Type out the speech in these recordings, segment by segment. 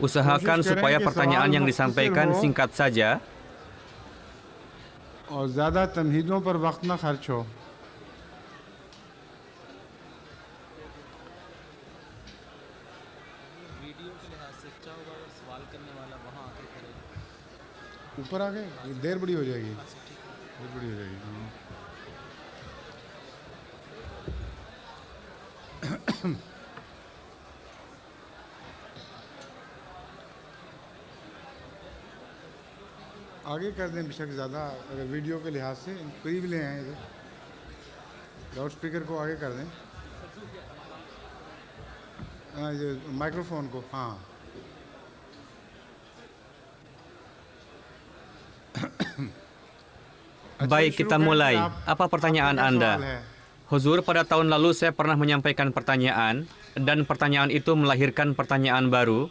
Usahakan supaya pertanyaan yang disampaikan singkat saja और ज़्यादा तमहीदों पर वक्त ना खर्च हो। ऊपर आ गए, देर बड़ी हो जाएगी, बहुत बड़ी हो जाएगी। आगे कर दें बेशक ज़्यादा, अगर वीडियो के लिहाज से करीब ले आए इधर, लाउड स्पीकर को आगे कर दें, ये माइक्रोफोन को, हाँ। Baik, kita mulai. Apa pertanyaan Anda? Huzur, pada tahun lalu saya pernah menyampaikan pertanyaan, dan pertanyaan itu melahirkan pertanyaan baru.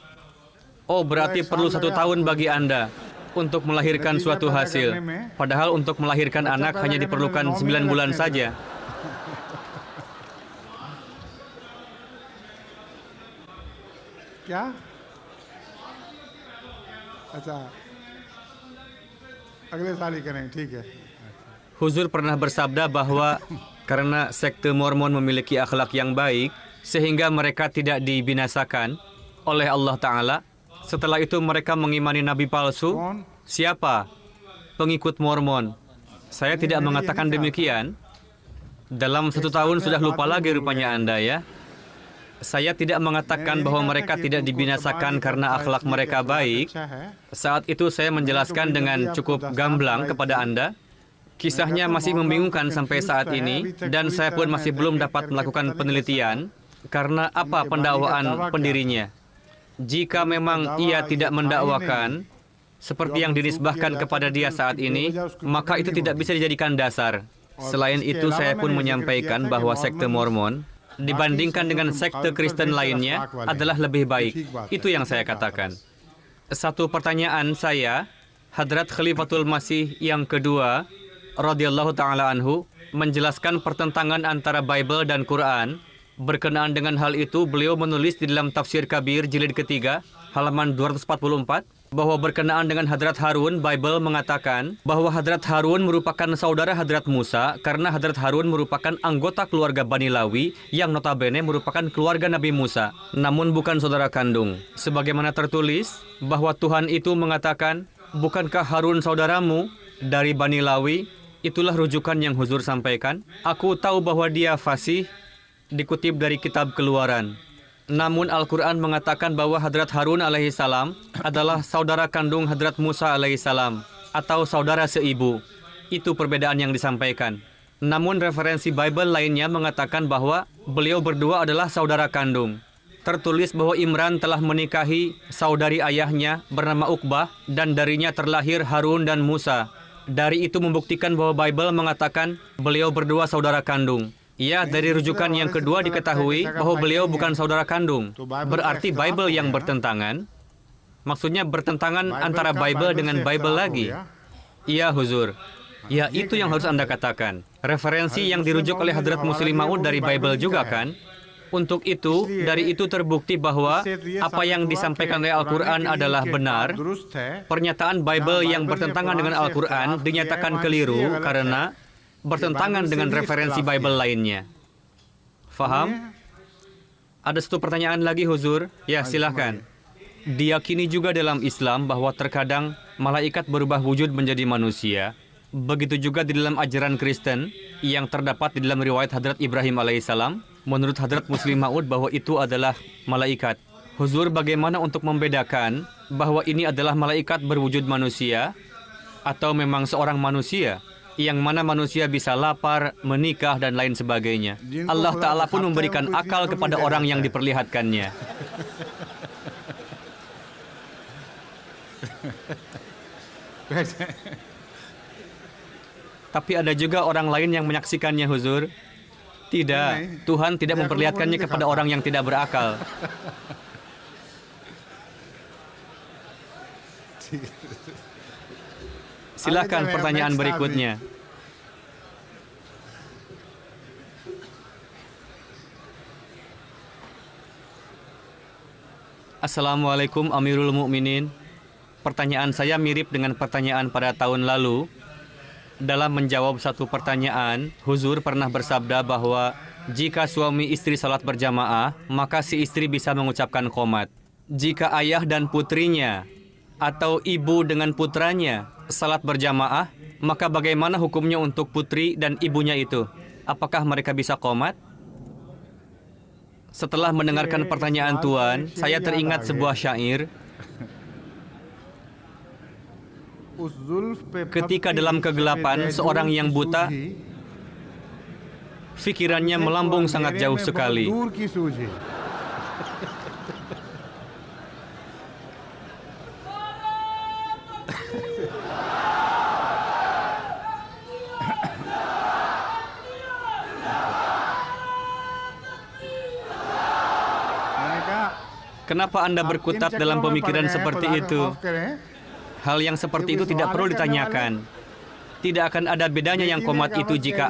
Oh, berarti perlu 1 tahun bagi Anda untuk melahirkan suatu hasil. Padahal untuk melahirkan anak hanya diperlukan 9 bulan saja. क्या? अच्छा, अगले साल ही करें, ठीक है। Huzur pernah bersabda bahwa karena sekte Mormon memiliki akhlak yang baik, sehingga mereka tidak dibinasakan oleh Allah Ta'ala. Setelah itu mereka mengimani nabi palsu. Siapa? Pengikut Mormon. Saya tidak mengatakan demikian. Dalam 1 tahun sudah lupa lagi rupanya Anda ya. Saya tidak mengatakan bahwa mereka tidak dibinasakan karena akhlak mereka baik. Saat itu saya menjelaskan dengan cukup gamblang kepada Anda. Kisahnya masih membingungkan sampai saat ini, dan saya pun masih belum dapat melakukan penelitian, karena apa pendakwaan pendirinya. Jika memang ia tidak mendakwakan, seperti yang dinisbahkan kepada dia saat ini, maka itu tidak bisa dijadikan dasar. Selain itu, saya pun menyampaikan bahwa sekte Mormon, dibandingkan dengan sekte Kristen lainnya, adalah lebih baik. Itu yang saya katakan. Satu pertanyaan saya, Hadrat Khalifatul Masih yang kedua, radhiyallahu ta'ala anhu, menjelaskan pertentangan antara Bible dan Quran. Berkenaan dengan hal itu, beliau menulis di dalam Tafsir Kabir jilid ketiga, halaman 244, bahwa berkenaan dengan Hadrat Harun, Bible mengatakan bahwa Hadrat Harun merupakan saudara Hadrat Musa karena Hadrat Harun merupakan anggota keluarga Bani Lawi yang notabene merupakan keluarga Nabi Musa, namun bukan saudara kandung. Sebagaimana tertulis bahwa Tuhan itu mengatakan, bukankah Harun saudaramu dari Bani Lawi? Itulah rujukan yang Huzur sampaikan. Aku tahu bahwa dia fasih, dikutip dari kitab Keluaran. Namun Al-Quran mengatakan bahwa Hadrat Harun alaihissalam adalah saudara kandung Hadrat Musa alaihissalam, atau saudara seibu. Itu perbedaan yang disampaikan. Namun referensi Bible lainnya mengatakan bahwa beliau berdua adalah saudara kandung. Tertulis bahwa Imran telah menikahi saudari ayahnya bernama Uqbah, dan darinya terlahir Harun dan Musa. Dari itu membuktikan bahwa Bible mengatakan beliau berdua saudara kandung. Ya, dari rujukan yang kedua diketahui bahwa beliau bukan saudara kandung. Berarti Bible yang bertentangan. Maksudnya bertentangan antara Bible dengan Bible lagi. Iya, Huzur. Ya, itu yang harus Anda katakan. Referensi yang dirujuk oleh Hadrat Muslim Maud dari Bible juga kan? Untuk itu, dari itu terbukti bahwa apa yang disampaikan oleh Al-Quran adalah benar. Pernyataan Bible yang bertentangan dengan Al-Quran dinyatakan keliru karena bertentangan dengan referensi Bible lainnya. Faham? Ada satu pertanyaan lagi, Huzur. Ya, silakan. Diyakini juga dalam Islam bahwa terkadang malaikat berubah wujud menjadi manusia. Begitu juga di dalam ajaran Kristen yang terdapat di dalam riwayat Hadrat Ibrahim alaihissalam. Menurut Hadrat Muslim Maud bahwa itu adalah malaikat. Huzur, bagaimana untuk membedakan bahwa ini adalah malaikat berwujud manusia atau memang seorang manusia? Yang mana manusia bisa lapar, menikah, dan lain sebagainya. Allah Ta'ala pun memberikan akal kepada orang yang diperlihatkannya. Tapi ada juga orang lain yang menyaksikannya, Huzur. Tidak, Tuhan tidak memperlihatkannya kepada orang yang tidak berakal. Silakan pertanyaan berikutnya. Assalamualaikum Amirul Mukminin. Pertanyaan saya mirip dengan pertanyaan pada tahun lalu. Dalam menjawab satu pertanyaan, Huzur pernah bersabda bahwa jika suami istri salat berjamaah, maka si istri bisa mengucapkan qomat. Jika ayah dan putrinya atau ibu dengan putranya salat berjamaah, maka bagaimana hukumnya untuk putri dan ibunya itu? Apakah mereka bisa qomat? Setelah mendengarkan pertanyaan Tuan, saya teringat sebuah syair. Ketika dalam kegelapan, seorang yang buta, fikirannya melambung sangat jauh sekali. Kenapa Anda berkutat dalam pemikiran seperti itu? Hal yang seperti itu tidak perlu ditanyakan. Tidak akan ada bedanya yang qomat itu jika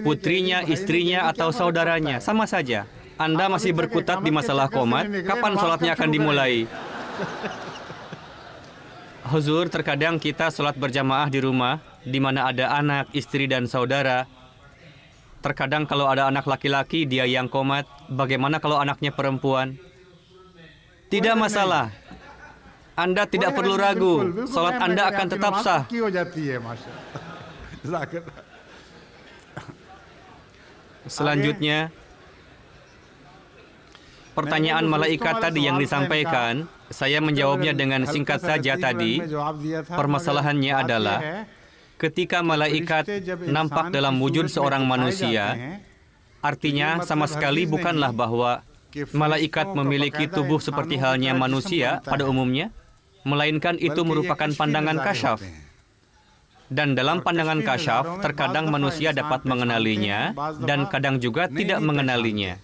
putrinya, istrinya, atau saudaranya. Sama saja. Anda masih berkutat di masalah qomat, kapan sholatnya akan dimulai? Huzur, terkadang kita sholat berjamaah di rumah, di mana ada anak, istri, dan saudara. Terkadang kalau ada anak laki-laki, dia yang qomat. Bagaimana kalau anaknya perempuan? Tidak masalah. Anda tidak perlu ragu, salat Anda akan tetap sah. Selanjutnya, pertanyaan malaikat tadi yang disampaikan, saya menjawabnya dengan singkat saja tadi. Permasalahannya adalah, ketika malaikat nampak dalam wujud seorang manusia, artinya sama sekali bukanlah bahwa malaikat memiliki tubuh seperti halnya manusia pada umumnya, melainkan itu merupakan pandangan kasyaf. Dan dalam pandangan kasyaf, terkadang manusia dapat mengenalinya, dan kadang juga tidak mengenalinya.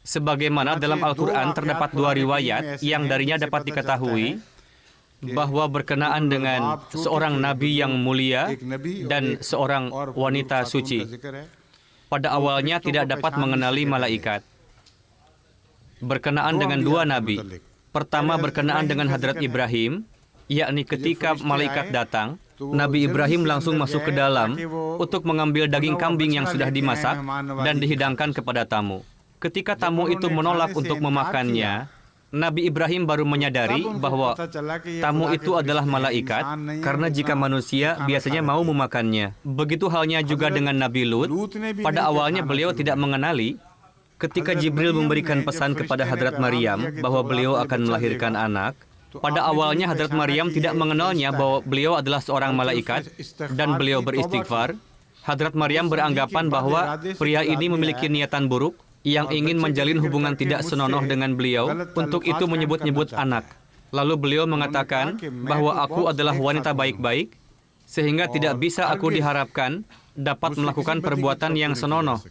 Sebagaimana dalam Al-Quran terdapat dua riwayat yang darinya dapat diketahui bahwa berkenaan dengan seorang nabi yang mulia dan seorang wanita suci. Pada awalnya tidak dapat mengenali malaikat. Berkenaan dengan dua nabi. Pertama berkenaan dengan Hadrat Ibrahim, yakni ketika malaikat datang, Nabi Ibrahim langsung masuk ke dalam untuk mengambil daging kambing yang sudah dimasak dan dihidangkan kepada tamu. Ketika tamu itu menolak untuk memakannya, Nabi Ibrahim baru menyadari bahwa tamu itu adalah malaikat, karena jika manusia biasanya mau memakannya. Begitu halnya juga dengan Nabi Lut. Pada awalnya beliau tidak mengenali. Ketika Jibril memberikan pesan kepada Hadrat Maryam bahwa beliau akan melahirkan anak, pada awalnya Hadrat Maryam tidak mengenalnya bahwa beliau adalah seorang malaikat dan beliau beristighfar. Hadrat Maryam beranggapan bahwa pria ini memiliki niatan buruk yang ingin menjalin hubungan tidak senonoh dengan beliau, untuk itu menyebut-nyebut anak. Lalu beliau mengatakan bahwa aku adalah wanita baik-baik, sehingga tidak bisa aku diharapkan dapat melakukan perbuatan yang senonoh.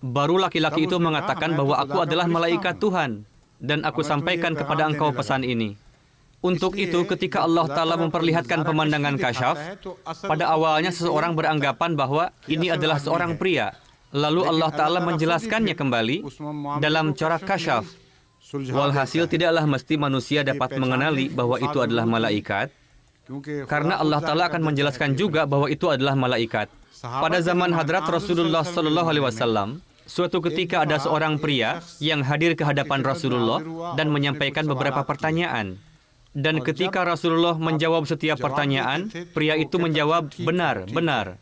Baru laki-laki itu mengatakan bahwa aku adalah malaikat Tuhan, dan aku sampaikan kepada engkau pesan ini. Untuk itu, ketika Allah Ta'ala memperlihatkan pemandangan kasyaf, pada awalnya seseorang beranggapan bahwa ini adalah seorang pria. Lalu Allah Ta'ala menjelaskannya kembali dalam corak kasyaf. Walhasil tidaklah mesti manusia dapat mengenali bahwa itu adalah malaikat, karena Allah Ta'ala akan menjelaskan juga bahwa itu adalah malaikat. Pada zaman Hadrat Rasulullah SAW, suatu ketika ada seorang pria yang hadir ke hadapan Rasulullah dan menyampaikan beberapa pertanyaan. Dan ketika Rasulullah menjawab setiap pertanyaan, pria itu menjawab, benar, benar.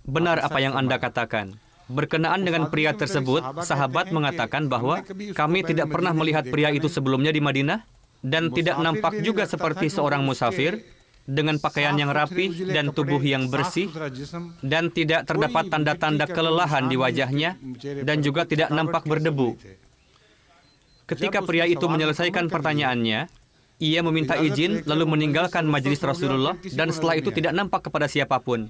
Benar apa yang Anda katakan. Berkenaan dengan pria tersebut, sahabat mengatakan bahwa kami tidak pernah melihat pria itu sebelumnya di Madinah, dan tidak nampak juga seperti seorang musafir, dengan pakaian yang rapi dan tubuh yang bersih, dan tidak terdapat tanda-tanda kelelahan di wajahnya, dan juga tidak nampak berdebu. Ketika pria itu menyelesaikan pertanyaannya, ia meminta izin lalu meninggalkan majelis Rasulullah, dan setelah itu tidak nampak kepada siapapun.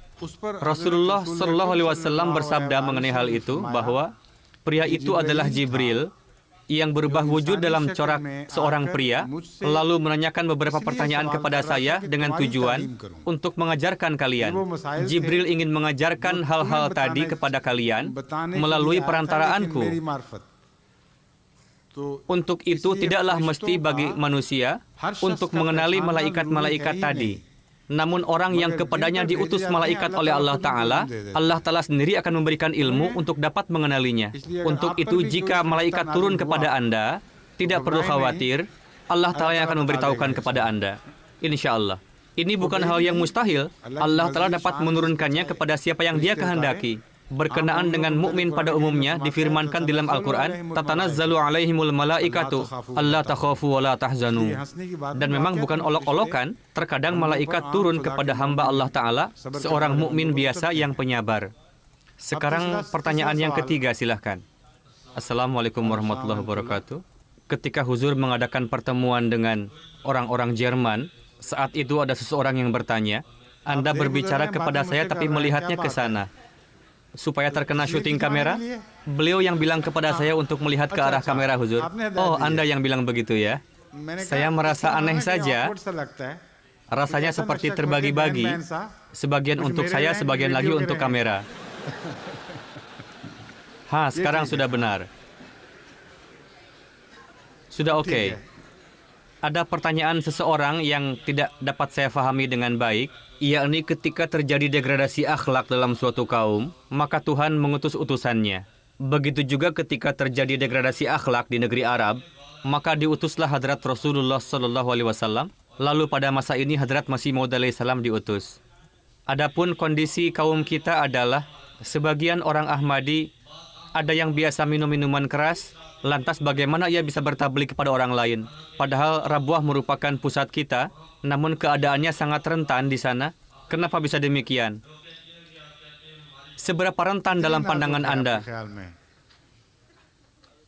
Rasulullah SAW bersabda mengenai hal itu bahwa pria itu adalah Jibril yang berubah wujud dalam corak seorang pria, lalu menanyakan beberapa pertanyaan kepada saya dengan tujuan untuk mengajarkan kalian. Jibril ingin mengajarkan hal-hal tadi kepada kalian melalui perantaraanku. Untuk itu tidaklah mesti bagi manusia untuk mengenali malaikat-malaikat tadi. Namun orang yang kepadanya diutus malaikat oleh Allah Ta'ala, Allah Ta'ala sendiri akan memberikan ilmu untuk dapat mengenalinya. Untuk itu jika malaikat turun kepada Anda, tidak perlu khawatir, Allah Ta'ala yang akan memberitahukan kepada Anda. Insya Allah. Ini bukan hal yang mustahil. Allah Ta'ala dapat menurunkannya kepada siapa yang Dia kehendaki. Berkenaan dengan mukmin pada umumnya difirmankan dalam Al-Quran, tatanazzalu alaihimul malaikatu alla takhafu wa la tahzanu. Dan memang bukan olok-olokan, terkadang malaikat turun kepada hamba Allah Ta'ala, seorang mukmin biasa yang penyabar. Sekarang pertanyaan yang ketiga, silahkan. Assalamualaikum warahmatullahi wabarakatuh. Ketika Huzur mengadakan pertemuan dengan orang-orang Jerman, saat itu ada seseorang yang bertanya, Anda berbicara kepada saya tapi melihatnya ke sana. Supaya terkena syuting kamera, beliau yang bilang kepada saya untuk melihat ke arah kamera, Huzur. Oh, Anda yang bilang begitu ya? Saya merasa aneh saja. Rasanya seperti terbagi-bagi. Sebagian untuk saya, sebagian lagi untuk kamera. Sekarang sudah benar. Sudah oke. Ada pertanyaan seseorang yang tidak dapat saya fahami dengan baik, yakni ketika terjadi degradasi akhlak dalam suatu kaum, maka Tuhan mengutus utusannya. Begitu juga ketika terjadi degradasi akhlak di negeri Arab, maka diutuslah Hadrat Rasulullah SAW. Lalu pada masa ini Hadrat Masih Maud alaihissalam diutus. Adapun kondisi kaum kita adalah, sebagian orang Ahmadi ada yang biasa minum minuman keras. Lantas bagaimana ia bisa bertabligh kepada orang lain? Padahal Rabuah merupakan pusat kita, namun keadaannya sangat rentan di sana. Kenapa bisa demikian? Seberapa rentan dalam pandangan Anda?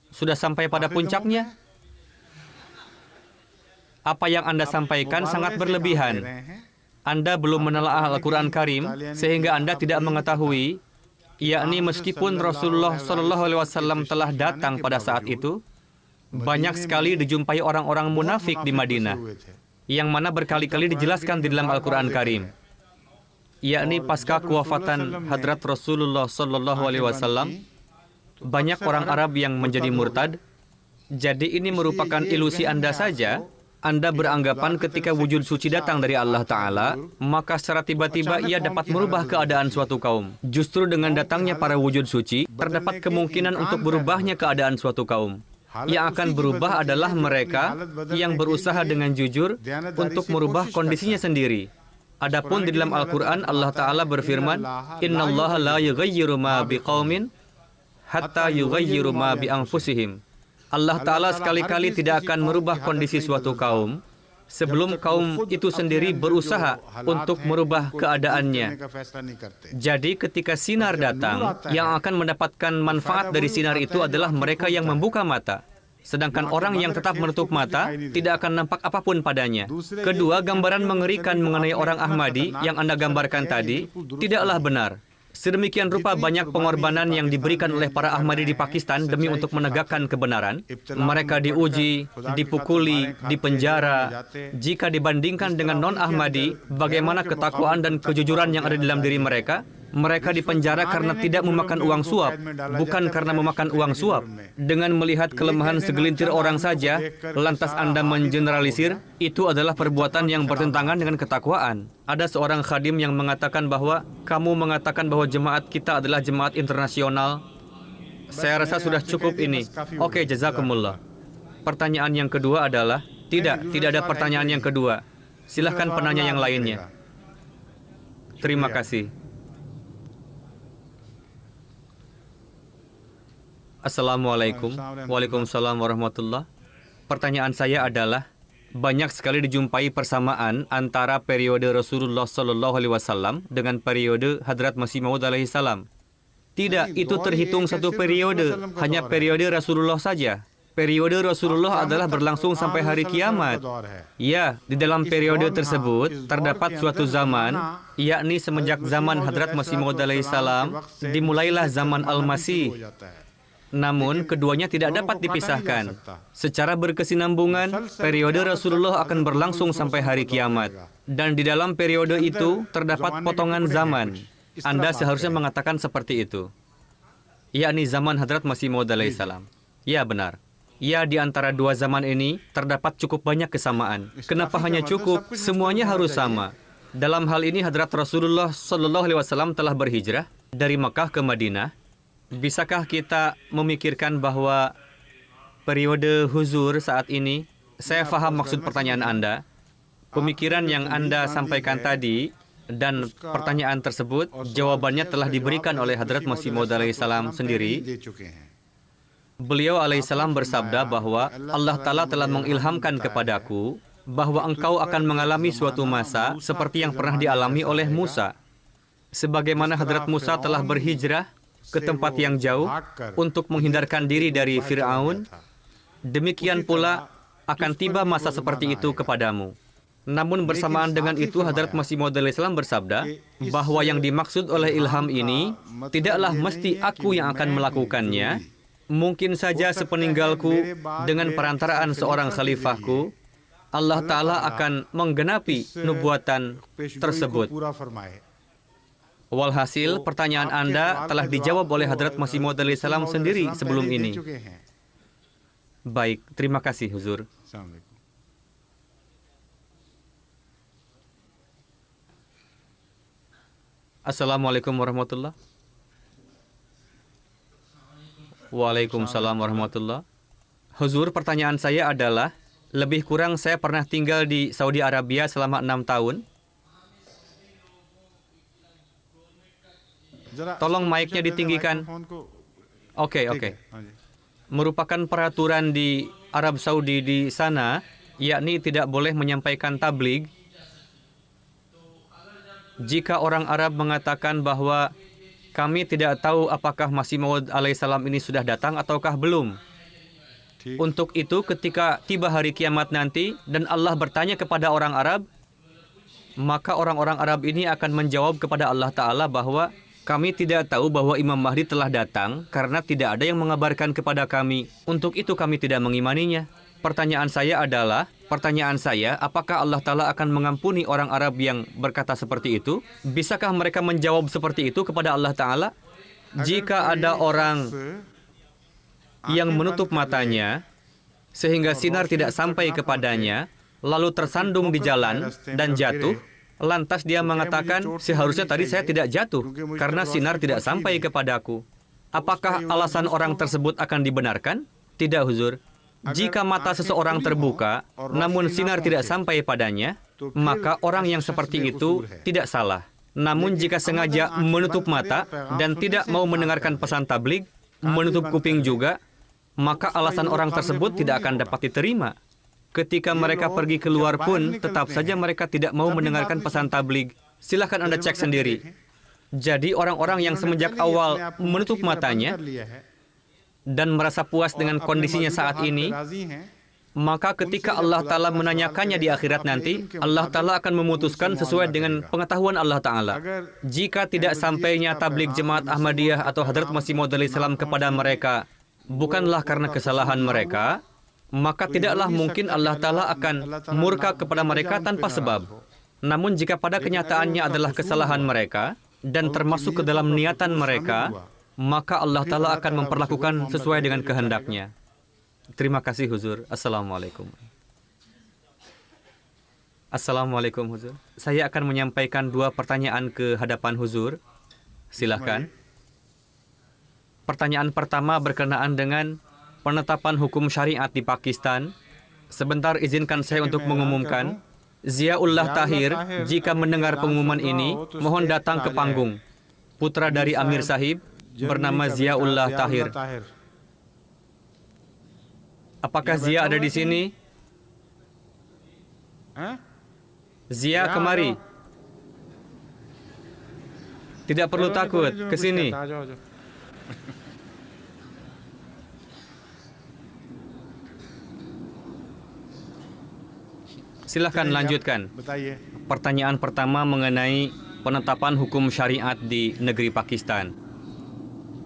Sudah sampai pada puncaknya? Apa yang Anda sampaikan sangat berlebihan. Anda belum menelaah Al-Quran Karim, sehingga Anda tidak mengetahui, yakni meskipun Rasulullah SAW telah datang pada saat itu, banyak sekali dijumpai orang-orang munafik di Madinah, yang mana berkali-kali dijelaskan di dalam Al-Quran Karim. Yakni pasca kewafatan Hadrat Rasulullah SAW, banyak orang Arab yang menjadi murtad. Jadi ini merupakan ilusi Anda saja. Anda beranggapan ketika wujud suci datang dari Allah Ta'ala, maka secara tiba-tiba ia dapat merubah keadaan suatu kaum. Justru dengan datangnya para wujud suci, terdapat kemungkinan untuk berubahnya keadaan suatu kaum. Yang akan berubah adalah mereka yang berusaha dengan jujur untuk merubah kondisinya sendiri. Adapun di dalam Al-Quran, Allah Ta'ala berfirman, Innallaha la yughayyiru ma biqaumin hatta yughayyiru ma bi anfusihim. Allah Ta'ala sekali-kali tidak akan merubah kondisi suatu kaum sebelum kaum itu sendiri berusaha untuk merubah keadaannya. Jadi ketika sinar datang, yang akan mendapatkan manfaat dari sinar itu adalah mereka yang membuka mata. Sedangkan orang yang tetap menutup mata, tidak akan nampak apapun padanya. Kedua, gambaran mengerikan mengenai orang Ahmadi yang Anda gambarkan tadi, tidaklah benar. Sedemikian rupa banyak pengorbanan yang diberikan oleh para Ahmadi di Pakistan demi untuk menegakkan kebenaran. Mereka diuji, dipukuli, dipenjara. Jika dibandingkan dengan non-Ahmadi, bagaimana ketakwaan dan kejujuran yang ada di dalam diri mereka? Mereka dipenjara karena tidak memakan uang suap, bukan karena memakan uang suap. Dengan melihat kelemahan segelintir orang saja, lantas Anda mengeneralisir, itu adalah perbuatan yang bertentangan dengan ketakwaan. Ada seorang khadim yang mengatakan bahwa, kamu mengatakan bahwa jemaat kita adalah jemaat internasional. Saya rasa sudah cukup ini. Oke, jazakumullah. Pertanyaan yang kedua adalah, tidak ada pertanyaan yang kedua. Silahkan penanya yang lainnya. Terima kasih. Assalamualaikum. Waalaikumsalam warahmatullah. Pertanyaan saya adalah, banyak sekali dijumpai persamaan antara periode Rasulullah SAW dengan periode Hadrat Masih Maud alaihissalam. Tidak, itu terhitung satu periode, hanya periode Rasulullah saja. Periode Rasulullah adalah berlangsung sampai hari kiamat. Ya, di dalam periode tersebut terdapat suatu zaman, yakni semenjak zaman Hadrat Masih Maud alaihissalam, dimulailah zaman Al-Masih. Namun, keduanya tidak dapat dipisahkan. Secara berkesinambungan, periode Rasulullah akan berlangsung sampai hari kiamat. Dan di dalam periode itu, terdapat potongan zaman. Anda seharusnya mengatakan seperti itu. Yakni zaman Hadrat Masih Maud alaihissalam. Ya, benar. Ya, di antara dua zaman ini terdapat cukup banyak kesamaan. Kenapa hanya cukup? Semuanya harus sama. Dalam hal ini Hadrat Rasulullah SAW telah berhijrah dari Makkah ke Madinah. Bisakah kita memikirkan bahwa periode huzur saat ini, saya faham maksud pertanyaan Anda. Pemikiran yang Anda sampaikan tadi dan pertanyaan tersebut, jawabannya telah diberikan oleh Hadrat Masih Maud alaihissalam sendiri. Beliau alaihissalam bersabda bahwa Allah Ta'ala telah mengilhamkan kepadaku bahwa engkau akan mengalami suatu masa seperti yang pernah dialami oleh Musa. Sebagaimana Hadrat Musa telah berhijrah ke tempat yang jauh untuk menghindarkan diri dari Fir'aun, demikian pula akan tiba masa seperti itu kepadamu. Namun bersamaan dengan itu Hadrat Masih Maud alaihissalam bersabda bahwa yang dimaksud oleh ilham ini tidaklah mesti aku yang akan melakukannya. Mungkin saja sepeninggalku dengan perantaraan seorang khalifahku, Allah Ta'ala akan menggenapi nubuatan tersebut. Walhasil, pertanyaan Anda telah dijawab oleh Hadrat Masih Maud alaihissalam sendiri sebelum ini. Baik, terima kasih Huzur. Assalamualaikum warahmatullahi. Waalaikumsalam warahmatullahi. Huzur, pertanyaan saya adalah, lebih kurang saya pernah tinggal di Saudi Arabia selama 6 tahun. Tolong mic-nya ditinggikan. Oke. Merupakan peraturan di Arab Saudi di sana, yakni tidak boleh menyampaikan tabligh. Jika orang Arab mengatakan bahwa kami tidak tahu apakah Masih Maud alaihissalam ini sudah datang ataukah belum. Untuk itu ketika tiba hari kiamat nanti dan Allah bertanya kepada orang Arab, maka orang-orang Arab ini akan menjawab kepada Allah Ta'ala bahwa kami tidak tahu bahwa Imam Mahdi telah datang karena tidak ada yang mengabarkan kepada kami. Untuk itu kami tidak mengimaninya. Pertanyaan saya, apakah Allah Ta'ala akan mengampuni orang Arab yang berkata seperti itu? Bisakah mereka menjawab seperti itu kepada Allah Ta'ala? Jika ada orang yang menutup matanya, sehingga sinar tidak sampai kepadanya, lalu tersandung di jalan dan jatuh, lantas dia mengatakan, seharusnya tadi saya tidak jatuh, karena sinar tidak sampai kepadaku. Apakah alasan orang tersebut akan dibenarkan? Tidak, Huzur. Jika mata seseorang terbuka, namun sinar tidak sampai padanya, maka orang yang seperti itu tidak salah. Namun jika sengaja menutup mata dan tidak mau mendengarkan pesan tabligh, menutup kuping juga, maka alasan orang tersebut tidak akan dapat diterima. Ketika mereka pergi keluar pun, tetap saja mereka tidak mau mendengarkan pesan tabligh. Silahkan Anda cek sendiri. Jadi orang-orang yang semenjak awal menutup matanya dan merasa puas dengan kondisinya saat ini, maka ketika Allah Ta'ala menanyakannya di akhirat nanti, Allah Ta'ala akan memutuskan sesuai dengan pengetahuan Allah Ta'ala. Jika tidak sampainya tabligh Jemaat Ahmadiyah atau Hadrat Masih Maud alaihissalam kepada mereka bukanlah karena kesalahan mereka, maka tidaklah mungkin Allah Ta'ala akan murka kepada mereka tanpa sebab. Namun jika pada kenyataannya adalah kesalahan mereka dan termasuk ke dalam niatan mereka, maka Allah Ta'ala akan memperlakukan sesuai dengan kehendaknya. Terima kasih Huzur. Assalamualaikum. Assalamualaikum Huzur. Saya akan menyampaikan 2 pertanyaan ke hadapan Huzur. Silakan. Pertanyaan pertama berkenaan dengan penetapan hukum syariat di Pakistan. Sebentar izinkan saya untuk mengumumkan. Ziaullah Tahir, jika mendengar pengumuman ini, mohon datang ke panggung. Putra dari Amir Sahib bernama Ziaullah Tahir. Apakah Zia ada di sini? Zia, kemari. Tidak perlu takut, ke sini. Silahkan lanjutkan. Pertanyaan pertama mengenai penetapan hukum syariat di negeri Pakistan.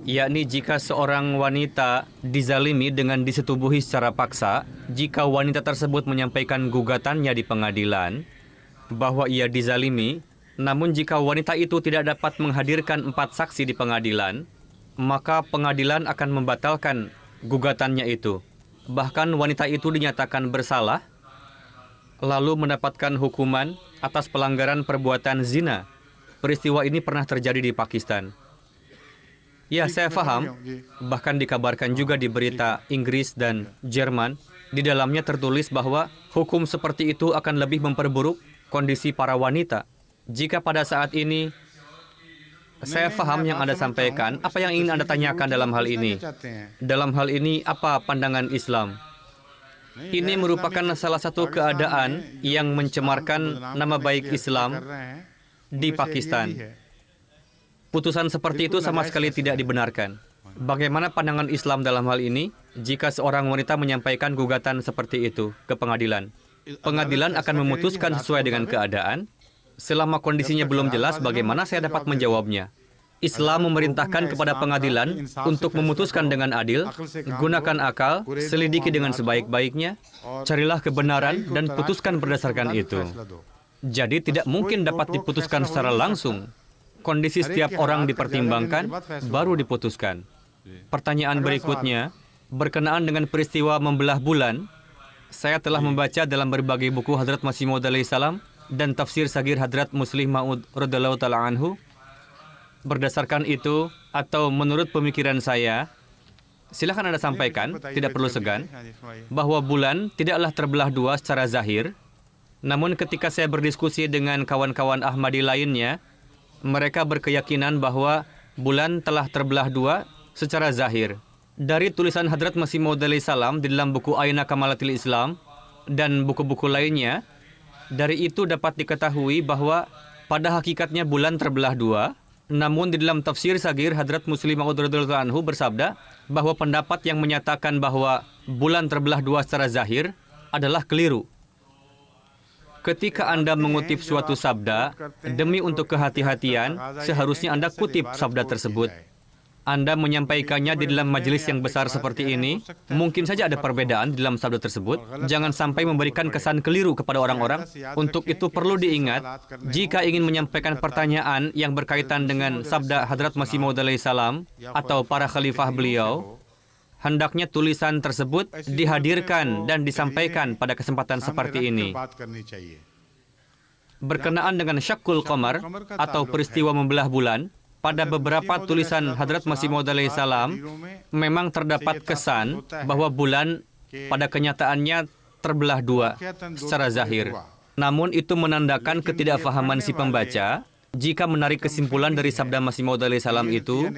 Yakni jika seorang wanita dizalimi dengan disetubuhi secara paksa, jika wanita tersebut menyampaikan gugatannya di pengadilan bahwa ia dizalimi, namun jika wanita itu tidak dapat menghadirkan 4 saksi di pengadilan, maka pengadilan akan membatalkan gugatannya itu. Bahkan wanita itu dinyatakan bersalah, lalu mendapatkan hukuman atas pelanggaran perbuatan zina. Peristiwa ini pernah terjadi di Pakistan. Ya, saya paham. Bahkan dikabarkan juga di berita Inggris dan Jerman. Di dalamnya tertulis bahwa hukum seperti itu akan lebih memperburuk kondisi para wanita. Jika pada saat ini, saya paham yang Anda sampaikan, apa yang ingin Anda tanyakan dalam hal ini? Dalam hal ini, apa pandangan Islam? Ini merupakan salah satu keadaan yang mencemarkan nama baik Islam di Pakistan. Putusan seperti itu sama sekali tidak dibenarkan. Bagaimana pandangan Islam dalam hal ini jika seorang wanita menyampaikan gugatan seperti itu ke pengadilan? Pengadilan akan memutuskan sesuai dengan keadaan. Selama kondisinya belum jelas, bagaimana saya dapat menjawabnya? Islam memerintahkan kepada pengadilan untuk memutuskan dengan adil, gunakan akal, selidiki dengan sebaik-baiknya, carilah kebenaran dan putuskan berdasarkan itu. Jadi tidak mungkin dapat diputuskan secara langsung. Kondisi setiap orang dipertimbangkan, baru diputuskan. Pertanyaan berikutnya, berkenaan dengan peristiwa membelah bulan, saya telah membaca dalam berbagai buku Hadrat Masih Maud alaihissalam dan tafsir Sagir Hadrat Muslih Ma'ud radhiyallahu ta'ala anhu. Berdasarkan itu, atau menurut pemikiran saya, silakan Anda sampaikan, tidak perlu segan, bahwa bulan tidaklah terbelah dua secara zahir. Namun ketika saya berdiskusi dengan kawan-kawan Ahmadi lainnya, mereka berkeyakinan bahwa bulan telah terbelah dua secara zahir. Dari tulisan Hadrat Masih Maud alaihissalam di dalam buku Aina Kamalatil Islam dan buku-buku lainnya, dari itu dapat diketahui bahwa pada hakikatnya bulan terbelah dua. Namun di dalam tafsir Sagir Hadrat Muslih Ma'ud radhiyallahu anhu bersabda bahwa pendapat yang menyatakan bahwa bulan terbelah dua secara zahir adalah keliru. Ketika Anda mengutip suatu sabda, demi untuk kehati-hatian, seharusnya Anda kutip sabda tersebut. Anda menyampaikannya di dalam majelis yang besar seperti ini, mungkin saja ada perbedaan di dalam sabda tersebut. Jangan sampai memberikan kesan keliru kepada orang-orang. Untuk itu perlu diingat, jika ingin menyampaikan pertanyaan yang berkaitan dengan sabda Hadrat Masih Maud alaihissalam atau para khalifah beliau, hendaknya tulisan tersebut dihadirkan dan disampaikan pada kesempatan seperti ini. Berkenaan dengan Syaqqul Qamar atau peristiwa membelah bulan, pada beberapa tulisan Hadrat Masih Maud alaihissalam memang terdapat kesan bahwa bulan pada kenyataannya terbelah dua secara zahir. Namun itu menandakan ketidakfahaman si pembaca jika menarik kesimpulan dari sabda Masih Maud alaihissalam itu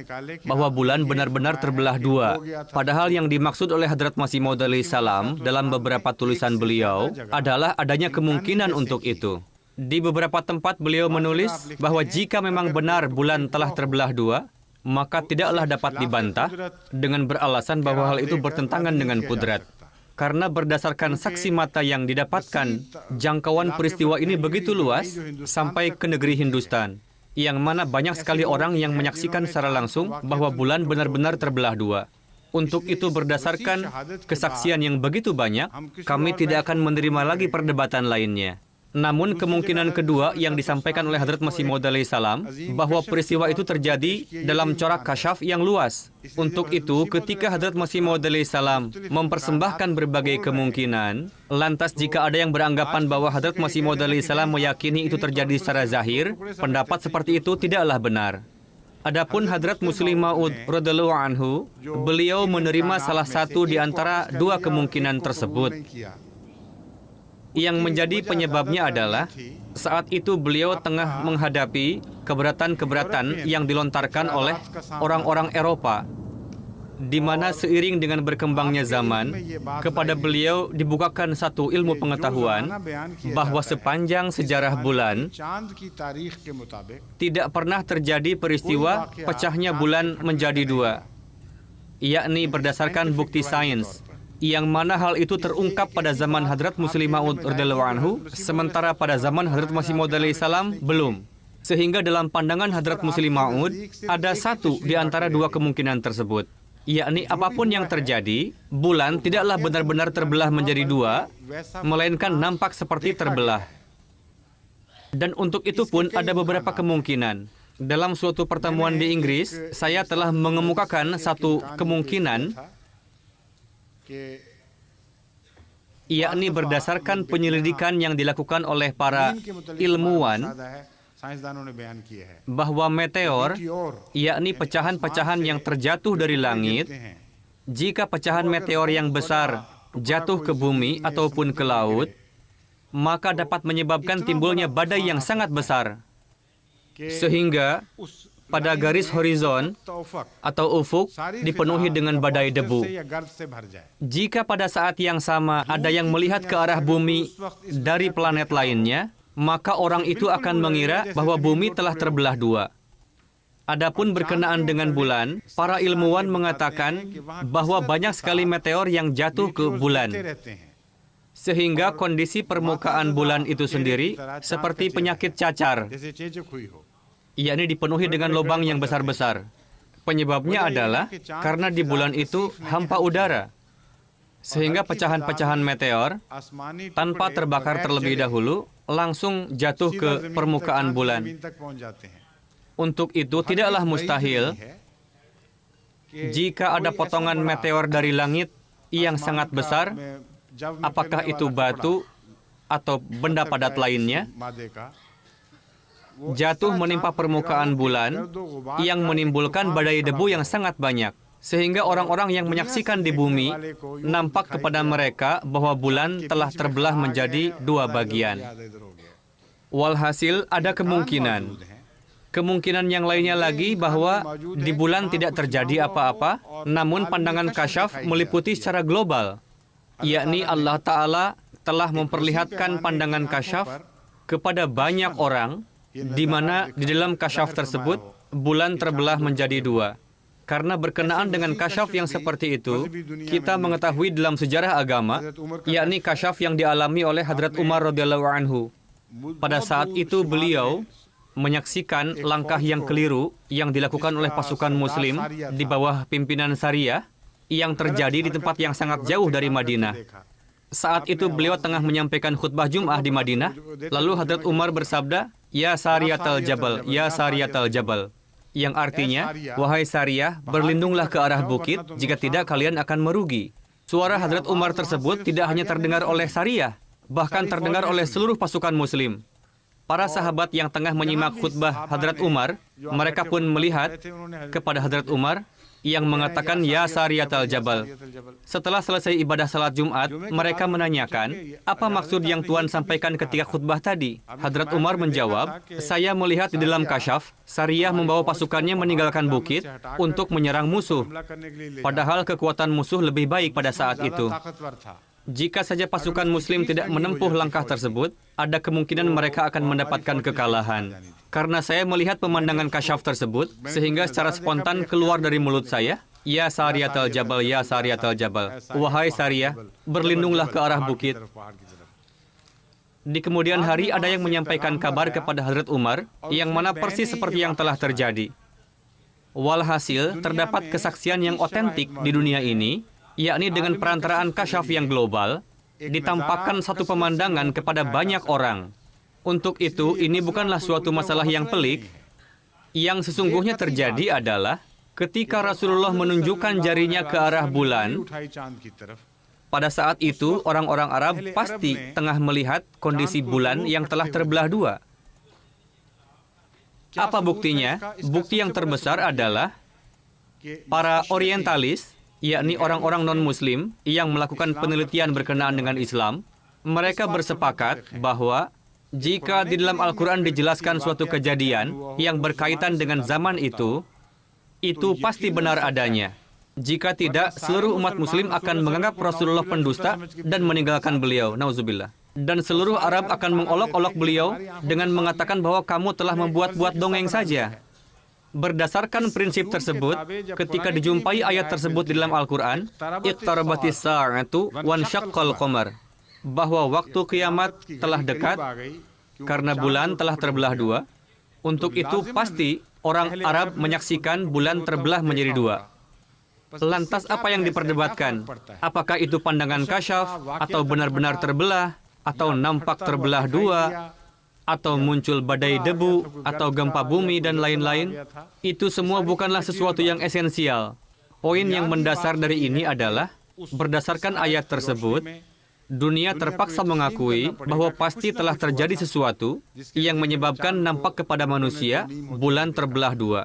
bahwa bulan benar-benar terbelah dua. Padahal yang dimaksud oleh Hadrat Masih Maud alaihissalam dalam beberapa tulisan beliau adalah adanya kemungkinan untuk itu. Di beberapa tempat beliau menulis bahwa jika memang benar bulan telah terbelah dua, maka tidaklah dapat dibantah dengan beralasan bahwa hal itu bertentangan dengan kudrat. Karena berdasarkan saksi mata yang didapatkan, jangkauan peristiwa ini begitu luas sampai ke negeri Hindustan, yang mana banyak sekali orang yang menyaksikan secara langsung bahwa bulan benar-benar terbelah dua. Untuk itu berdasarkan kesaksian yang begitu banyak, kami tidak akan menerima lagi perdebatan lainnya. Namun kemungkinan kedua yang disampaikan oleh Hadrat Masih Maud alaihissalam bahwa peristiwa itu terjadi dalam corak kasyaf yang luas. Untuk itu ketika Hadrat Masih Maud alaihissalam mempersembahkan berbagai kemungkinan, lantas jika ada yang beranggapan bahwa Hadrat Masih Maud alaihissalam meyakini itu terjadi secara zahir, pendapat seperti itu tidaklah benar. Adapun Hadrat Muslih Ma'ud radhiyallahu anhu, beliau menerima salah satu di antara dua kemungkinan tersebut. Yang menjadi penyebabnya adalah saat itu beliau tengah menghadapi keberatan-keberatan yang dilontarkan oleh orang-orang Eropa, di mana seiring dengan berkembangnya zaman, kepada beliau dibukakan satu ilmu pengetahuan bahwa sepanjang sejarah bulan tidak pernah terjadi peristiwa pecahnya bulan menjadi dua, yakni berdasarkan bukti sains, yang mana hal itu terungkap pada zaman Hadrat Muslih Ma'ud radhiyallahu anhu, sementara pada zaman Hadrat Masih Maud alaihissalam belum. Sehingga dalam pandangan Hadrat Muslih Ma'ud, ada satu di antara dua kemungkinan tersebut, yakni apapun yang terjadi, bulan tidaklah benar-benar terbelah menjadi dua, melainkan nampak seperti terbelah. Dan untuk itu pun ada beberapa kemungkinan. Dalam suatu pertemuan di Inggris, saya telah mengemukakan satu kemungkinan yakni berdasarkan penyelidikan yang dilakukan oleh para ilmuwan, साइंसदानों ने बयान किया है bahwa meteor, yakni pecahan-pecahan yang terjatuh dari langit, jika pecahan meteor yang besar jatuh ke bumi ataupun ke laut, maka dapat menyebabkan timbulnya badai yang sangat besar. Sehingga pada garis horizon atau ufuk dipenuhi dengan badai debu. Jika pada saat yang sama ada yang melihat ke arah bumi dari planet lainnya, maka orang itu akan mengira bahwa bumi telah terbelah dua. Adapun berkenaan dengan bulan, para ilmuwan mengatakan bahwa banyak sekali meteor yang jatuh ke bulan. Sehingga kondisi permukaan bulan itu sendiri seperti penyakit cacar, yakni dipenuhi dengan lubang yang besar-besar. Penyebabnya adalah karena di bulan itu hampa udara. Sehingga pecahan-pecahan meteor tanpa terbakar terlebih dahulu langsung jatuh ke permukaan bulan. Untuk itu tidaklah mustahil jika ada potongan meteor dari langit yang sangat besar, apakah itu batu atau benda padat lainnya, jatuh menimpa permukaan bulan yang menimbulkan badai debu yang sangat banyak. Sehingga orang-orang yang menyaksikan di bumi nampak kepada mereka bahwa bulan telah terbelah menjadi dua bagian. Walhasil ada kemungkinan yang lainnya lagi bahwa di bulan tidak terjadi apa-apa, namun pandangan kasyaf meliputi secara global, yakni Allah Ta'ala telah memperlihatkan pandangan kasyaf kepada banyak orang, di mana di dalam kasyaf tersebut bulan terbelah menjadi dua. Karena berkenaan dengan kasyaf yang seperti itu, kita mengetahui dalam sejarah agama, yakni kasyaf yang dialami oleh Hadrat Umar radhiyallahu anhu. Pada saat itu beliau menyaksikan langkah yang keliru yang dilakukan oleh pasukan Muslim di bawah pimpinan Sariyah yang terjadi di tempat yang sangat jauh dari Madinah. Saat itu beliau tengah menyampaikan khutbah Jum'ah di Madinah, lalu Hadrat Umar bersabda, "Ya Sariyatal Jabal, ya Sariyatal Jabal." Yang artinya, wahai Sariyah, berlindunglah ke arah bukit, jika tidak kalian akan merugi. Suara Hadrat Umar tersebut tidak hanya terdengar oleh Sariyah, bahkan terdengar oleh seluruh pasukan Muslim. Para sahabat yang tengah menyimak khutbah Hadrat Umar, mereka pun melihat kepada Hadrat Umar yang mengatakan, "Ya Sariyatal Jabal." Setelah selesai ibadah salat Jumat, mereka menanyakan, apa maksud yang Tuan sampaikan ketika khutbah tadi? Hadrat Umar menjawab, "Saya melihat di dalam kasyaf, Sariyah membawa pasukannya meninggalkan bukit untuk menyerang musuh. Padahal kekuatan musuh lebih baik pada saat itu. Jika saja pasukan Muslim tidak menempuh langkah tersebut, ada kemungkinan mereka akan mendapatkan kekalahan. Karena saya melihat pemandangan kasyaf tersebut, sehingga secara spontan keluar dari mulut saya, 'Ya Sariyatal Jabal, ya Sariyatal Jabal.' Wahai Sariyah, berlindunglah ke arah bukit." Di kemudian hari ada yang menyampaikan kabar kepada Hadrat Umar, yang mana persis seperti yang telah terjadi. Walhasil, terdapat kesaksian yang otentik di dunia ini, yakni dengan perantaraan kasyaf yang global, ditampakkan satu pemandangan kepada banyak orang. Untuk itu, ini bukanlah suatu masalah yang pelik. Yang sesungguhnya terjadi adalah ketika Rasulullah menunjukkan jarinya ke arah bulan, pada saat itu orang-orang Arab pasti tengah melihat kondisi bulan yang telah terbelah dua. Apa buktinya? Bukti yang terbesar adalah para orientalis, yakni orang-orang non-Muslim yang melakukan penelitian berkenaan dengan Islam, mereka bersepakat bahwa jika di dalam Al-Quran dijelaskan suatu kejadian yang berkaitan dengan zaman itu pasti benar adanya. Jika tidak, seluruh umat Muslim akan menganggap Rasulullah pendusta dan meninggalkan beliau. Nauzubillah. Dan seluruh Arab akan mengolok-olok beliau dengan mengatakan bahwa kamu telah membuat-buat dongeng saja. Berdasarkan prinsip tersebut, ketika dijumpai ayat tersebut di dalam Al-Quran, "Iqtarabatis sa'atu wansyaqqal qamar," bahwa waktu kiamat telah dekat karena bulan telah terbelah dua. Untuk itu pasti orang Arab menyaksikan bulan terbelah menjadi dua. Lantas apa yang diperdebatkan? Apakah itu pandangan kasyaf, atau benar-benar terbelah, atau nampak terbelah dua, atau muncul badai debu, atau gempa bumi, dan lain-lain? Itu semua bukanlah sesuatu yang esensial. Poin yang mendasar dari ini adalah, berdasarkan ayat tersebut, dunia terpaksa mengakui bahwa pasti telah terjadi sesuatu yang menyebabkan nampak kepada manusia bulan terbelah dua.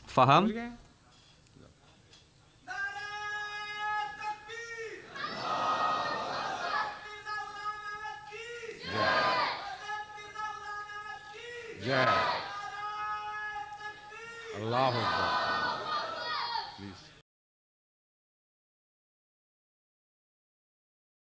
Faham? जय अल्लाह अकबर